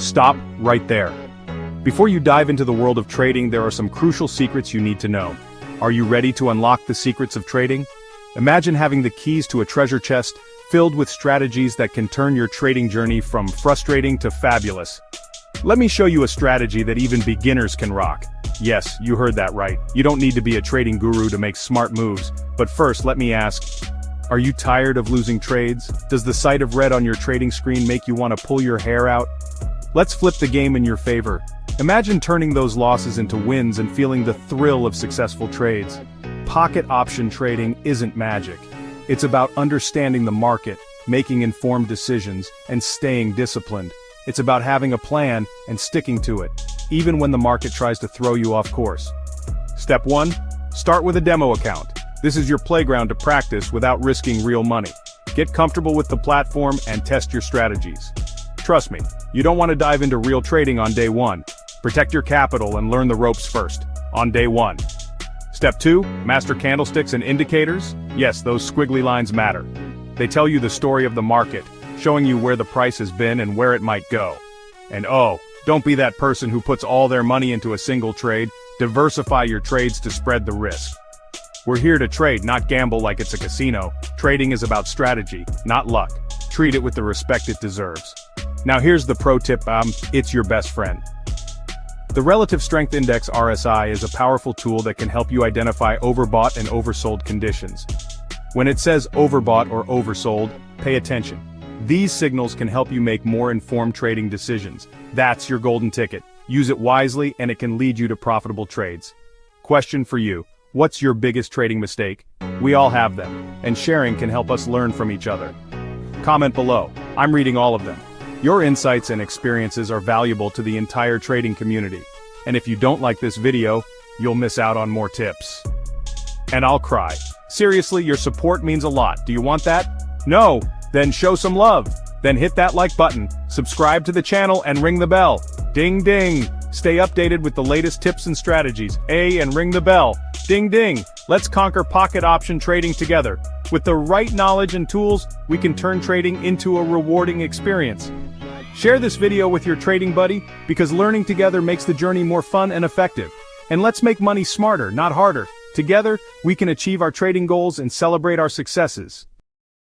Stop right there. Before you dive into the world of trading, there are some crucial secrets you need to know. Are you ready to unlock the secrets of trading? Imagine having the keys to a treasure chest filled with strategies that can turn your trading journey from frustrating to fabulous. Let me show you a strategy that even beginners can rock. Yes, you heard that right. You don't need to be a trading guru to make smart moves. But first, let me ask, are you tired of losing trades? Does the sight of red on your trading screen make you want to pull your hair out? Let's flip the game in your favor. Imagine turning those losses into wins and feeling the thrill of successful trades. Pocket option trading isn't magic. It's about understanding the market, making informed decisions, and staying disciplined. It's about having a plan and sticking to it, even when the market tries to throw you off course. Step 1. Start with a demo account. This is your playground to practice without risking real money. Get comfortable with the platform and test your strategies. Trust me, you don't want to dive into real trading on day 1. Protect your capital and learn the ropes first, on day 1. Step 2. Master candlesticks and indicators. Yes, those squiggly lines matter. They tell you the story of the market, showing you where the price has been and where it might go. And oh, don't be that person who puts all their money into a single trade. Diversify your trades to spread the risk. We're here to trade, not gamble like it's a casino. Trading is about strategy, not luck. Treat it with the respect it deserves. Now here's the pro tip, it's your best friend. The Relative Strength Index RSI is a powerful tool that can help you identify overbought and oversold conditions. When it says overbought or oversold, pay attention. These signals can help you make more informed trading decisions. That's your golden ticket. Use it wisely and it can lead you to profitable trades. Question for you. What's your biggest trading mistake? We all have them, and sharing can help us learn from each other. Comment below. I'm reading all of them. Your insights and experiences are valuable to the entire trading community. And if you don't like this video, you'll miss out on more tips. And I'll cry. Seriously, your support means a lot. Do you want that? No? Then show some love. Then hit that like button, subscribe to the channel and ring the bell. Ding ding. Stay updated with the latest tips and strategies. And ring the bell. Ding ding. Let's conquer pocket option trading together. With the right knowledge and tools, we can turn trading into a rewarding experience. Share this video with your trading buddy, because learning together makes the journey more fun and effective. And let's make money smarter, not harder. Together, we can achieve our trading goals and celebrate our successes.